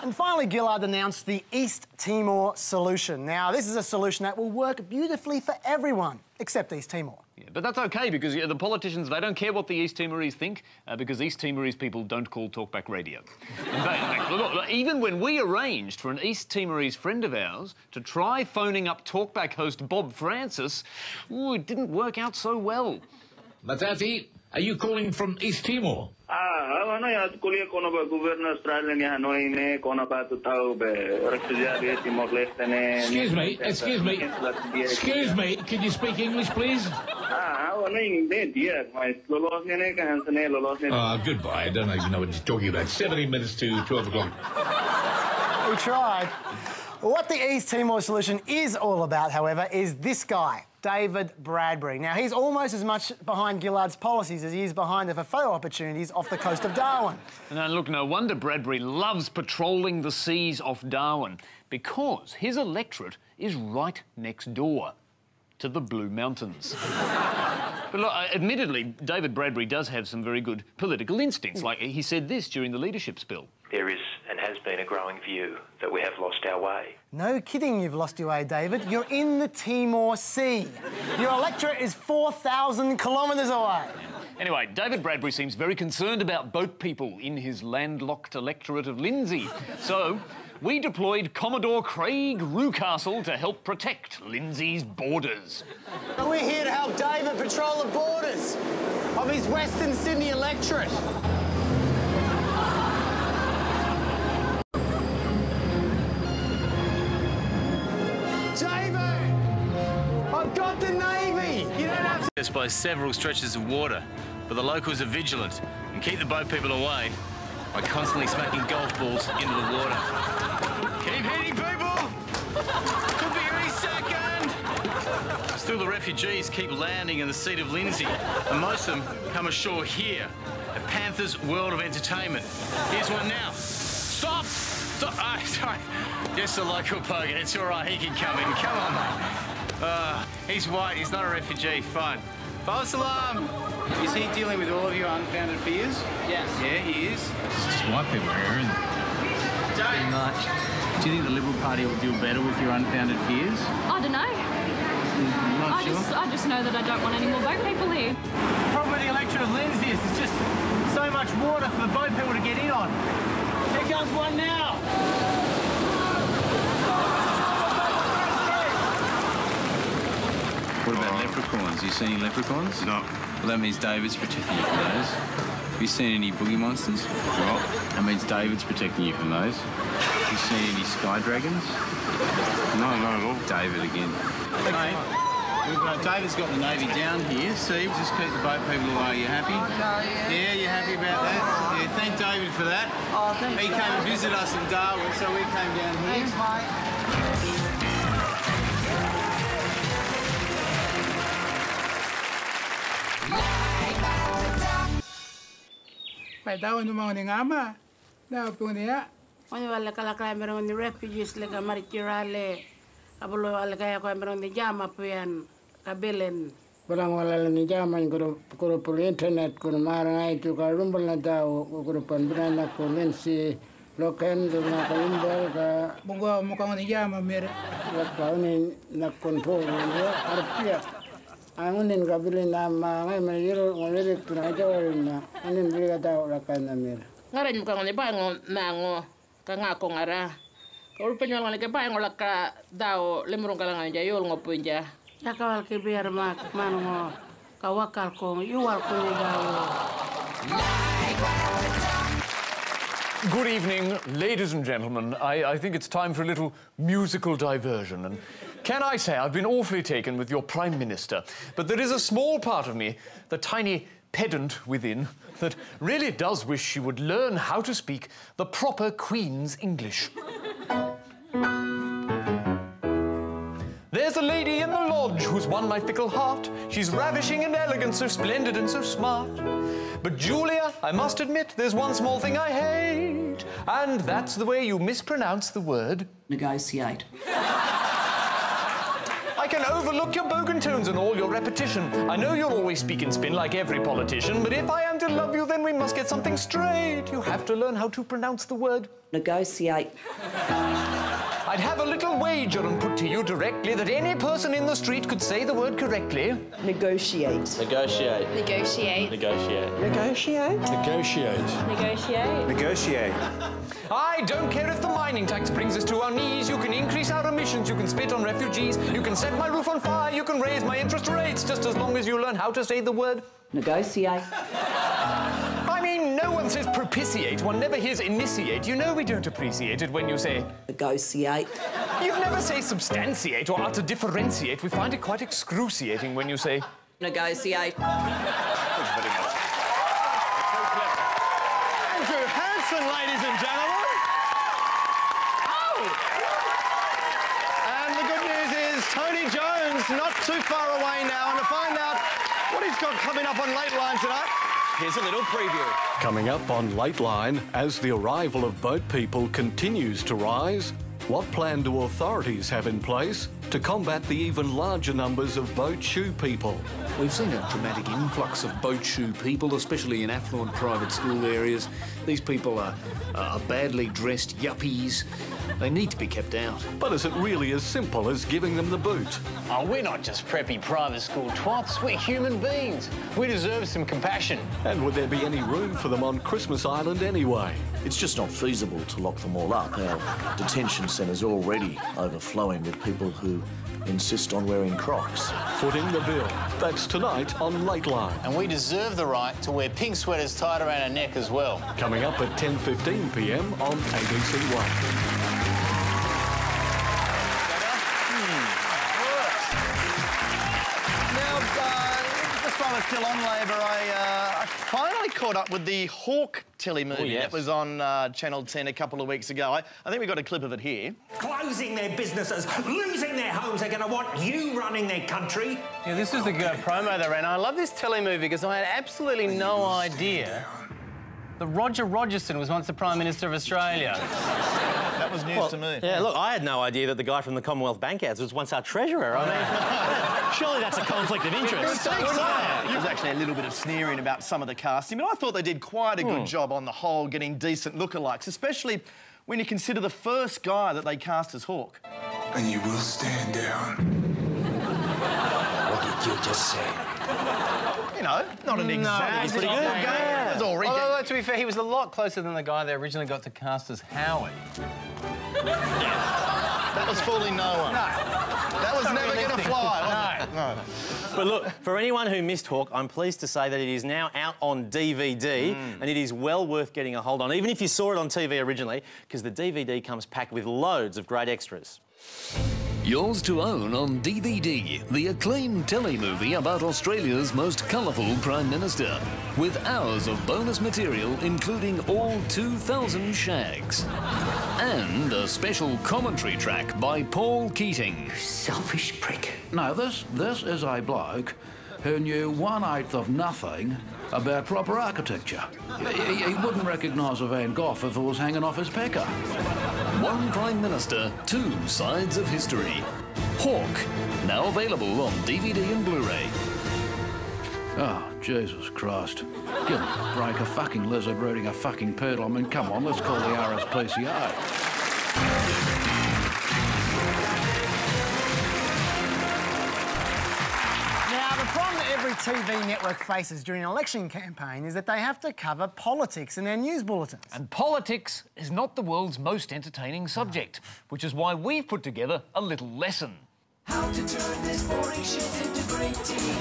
And finally, Gillard announced the East Timor solution. Now, this is a solution that will work beautifully for everyone, except East Timor. Yeah, but that's OK, because the politicians, they don't care what the East Timorese think, because East Timorese people don't call talkback radio. In fact, look, even when we arranged for an East Timorese friend of ours to try phoning up talkback host Bob Francis, it didn't work out so well. Matati, are you calling from East Timor? Excuse me, can you speak English, please? Goodbye, I don't even know what he's talking about. 17 minutes to 12 o'clock. We tried. What the East Timor solution is all about, however, is this guy, David Bradbury. Now, he's almost as much behind Gillard's policies as he is behind the for photo opportunities off the coast of Darwin. Now, look, no wonder Bradbury loves patrolling the seas off Darwin, because his electorate is right next door to the Blue Mountains. But look, admittedly, David Bradbury does have some very good political instincts. Like, he said this during the leadership spill. There is and has been a growing view that we have lost our way. No kidding you've lost your way, David. You're in the Timor Sea. Your electorate is 4,000 kilometres away. Anyway, David Bradbury seems very concerned about boat people in his landlocked electorate of Lindsay. So we deployed Commodore Craig Rewcastle to help protect Lindsay's borders. We're here to help David patrol the borders of his Western Sydney electorate. David! I've got the Navy! You don't have to... By several stretches of water, but the locals are vigilant and keep the boat people away by constantly smacking golf balls into the water. Keep hitting people! Could be any second! Still, the refugees keep landing in the seat of Lindsay, and most of them come ashore here at Panther's World of Entertainment. Here's one now. Stop! Stop! Sorry. Just a local bloke. It's all right. He can come in. Come on, mate. He's white. He's not a refugee. Fine. False alarm. Is he dealing with all of your unfounded fears? Yes. Yeah, he is. It's just white people here, isn't it? Pretty much. Do you think the Liberal Party will deal better with your unfounded fears? I don't know. I just know that I don't want any more boat people here. The problem with the electorate of Lindsay is there's just so much water for the boat people to get in on. Here comes one now. What about leprechauns? You seen any leprechauns? No. Well, that means David's protecting you from those. Have you seen any boogie monsters? Well, that means David's protecting you from those. Have you seen any sky dragons? No, not at all. David again. Mate, David's got the Navy down here. See, just keep the boat people away. You happy? Yeah, you happy about that? Yeah, thank David for that. Oh, thank you. He came to visit us in Darwin, so we came down here. Thanks, mate. Pai tahu ni mau ni ngama, dah punya. Oni wala kala kaya merong ni refugees lega marikirale, abulo wala kaya merong ni jama puyan kabelen. Barang wala ni jama kuro pul internet kuro marang itu kalau rumbal na tahu kuro panberan na kuro lensi loken dengan kalumbal ka. Bunga muka ni jama mer. Kau ni nak kontrol ni arpia. Angunin kabili nama ngai menjiro ngolirik tunajawarina anin beli kata orakan namir. Ngaran muka ngoni bango nango kangako ngara. Kalau penyual ngoni ke bango laka dao lemurung kalangan jayul ngopunja. Ya kawal ke biar mak mango kawakal ko yuwal ko ni dao. Good evening, ladies and gentlemen. I think it's time for a little musical diversion. And can I say I've been awfully taken with your Prime Minister, but there is a small part of me, the tiny pedant within, that really does wish she would learn how to speak the proper Queen's English. There's a lady in the lodge who's won my fickle heart. She's ravishing and elegant, so splendid and so smart. But Julia, I must admit, there's one small thing I hate, and that's the way you mispronounce the word... negotiate. I I can overlook your bogan tones and all your repetition. I know you'll always speak and spin like every politician, but if I am to love you, then we must get something straight. You have to learn how to pronounce the word negotiate. I'd have a little wager and put to you directly that any person in the street could say the word correctly. Negotiate. Negotiate. Negotiate. Negotiate. Negotiate. Negotiate. Negotiate. Negotiate. I don't care if the mining tax brings us to our knees. You can increase our emissions, you can spit on refugees, you can set my roof on fire, you can raise my interest rates, just as long as you learn how to say the word Negotiate. I mean, no one says propitiate, one never hears initiate. You know we don't appreciate it when you say Negotiate. You never say substantiate or utter differentiate. We find it quite excruciating when you say Negotiate. Andrew Hansen, ladies and gentlemen. Oh! And the good news is Tony Jones not too far away now, and to find out what he's got coming up on Late Line tonight, here's a little preview. Coming up on Late Line, as the arrival of boat people continues to rise, what plan do authorities have in place to combat the even larger numbers of boat shoe people? We've seen a dramatic influx of boat shoe people, especially in affluent private school areas. These people are badly dressed yuppies. They need to be kept out. But is it really as simple as giving them the boot? Oh, we're not just preppy private school twats. We're human beings. We deserve some compassion. And would there be any room for them on Christmas Island anyway? It's just not feasible to lock them all up. Our detention centres are already overflowing with people who insist on wearing Crocs. Footing the bill. That's tonight on Late Line. And we deserve the right to wear pink sweaters tied around our neck as well. Coming up at 10:15 p.m. on ABC One. While we're still on Labor, I finally caught up with the Hawk telemovie that was on Channel 10 a couple of weeks ago. I think we got a clip of it here. Closing their businesses, losing their homes, they're going to want you running their country. Yeah, this is the promo they ran. I love this telemovie because I had absolutely no idea that Roger Rogerson was once the Prime Minister of Australia. That was news to me. Yeah, look, I had no idea that the guy from the Commonwealth Bank ads was once our treasurer. I mean, surely that's a conflict of interest. There was actually a little bit of sneering about some of the casting, but I thought they did quite a good job on the whole, getting decent lookalikes, especially when you consider the first guy that they cast as Hawk. And you will stand down. What did you just say? You know, not an exact... he's pretty good. Yeah. It was all Although, to be fair, he was a lot closer than the guy they originally got to cast as Howard. That was fooling no one. No. That was never going to fly, no. But look, for anyone who missed Hawk, I'm pleased to say that it is now out on DVD and it is well worth getting a hold on, even if you saw it on TV originally, because the DVD comes packed with loads of great extras. Yours to own on DVD, the acclaimed telemovie about Australia's most colourful Prime Minister, with hours of bonus material including all 2,000 shags. And a special commentary track by Paul Keating. Selfish prick. No, this is a bloke who knew 1/8 of nothing about proper architecture. He wouldn't recognise a Van Gogh if it was hanging off his pecker. One Prime Minister, two sides of history. Hawk, now available on DVD and Blu-ray. Oh, Jesus Christ. Give him a break, a fucking lizard rooting a fucking poodle. I mean, come on, let's call the RSPCA. The problem that every TV network faces during an election campaign is that they have to cover politics in their news bulletins. And politics is not the world's most entertaining subject, which is why we've put together a little lesson. How to turn this boring shit into great TV.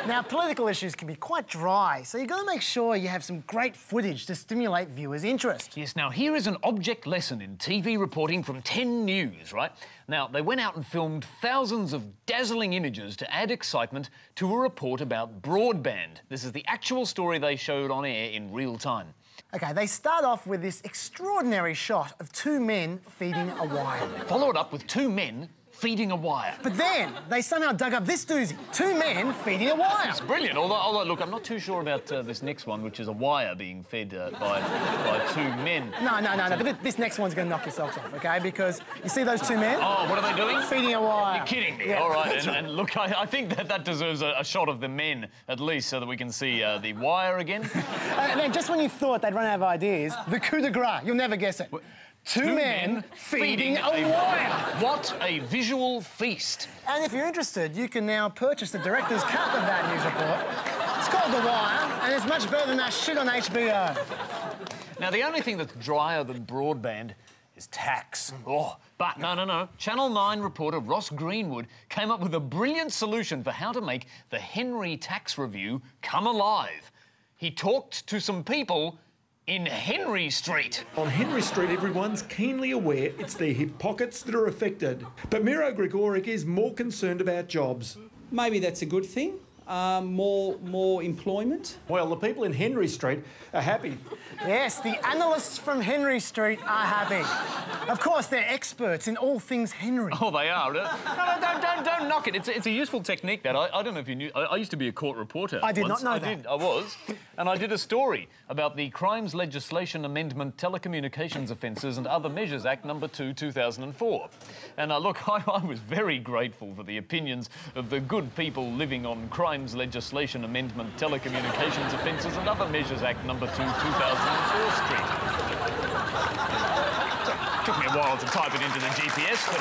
Now, political issues can be quite dry, so you've got to make sure you have some great footage to stimulate viewers' interest. Yes, now here is an object lesson in TV reporting from 10 News, right? Now, they went out and filmed thousands of dazzling images to add excitement to a report about broadband. This is the actual story they showed on air in real time. OK, they start off with this extraordinary shot of two men feeding a whale. Follow it up with two men feeding a wire. But then they somehow dug up this doozy. 2 men feeding a wire. It's brilliant. Although, look, I'm not too sure about this next one, which is a wire being fed by 2 men. No. But this next one's going to knock your socks off, OK? Because you see those 2 men? Oh, what are they doing? Feeding a wire. You're kidding me. Yeah, all right. And look, I think that deserves a shot of the men, at least, so that we can see the wire again. And then just when you thought they'd run out of ideas, the coup de grace. You'll never guess it. 2 men feeding a wire. What a visual feast. And if you're interested, you can now purchase the director's cut of that news report. It's called The Wire, and it's much better than that shit on HBO. Now, the only thing that's drier than broadband is tax. Oh, but no. Channel 9 reporter Ross Greenwood came up with a brilliant solution for how to make the Henry Tax Review come alive. He talked to some people in Henry Street. On Henry Street, everyone's keenly aware it's their hip pockets that are affected. But Miro Gregoric is more concerned about jobs. Maybe that's a good thing. More employment. Well, the people in Henry Street are happy. Yes, the analysts from Henry Street are happy. Of course, they're experts in all things Henry. Oh, they are. No, don't knock it. It's a useful technique, that. I don't know if you knew. I used to be a court reporter. I did once. not know that. I was. And I did a story about the Crimes Legislation Amendment Telecommunications Offences and Other Measures Act No. 2, 2004. And look, I was very grateful for the opinions of the good people living on Crimes Legislation Amendment Telecommunications Offences and Other Measures Act No. 2, 2004 Street. Took me a while to type it into the GPS, but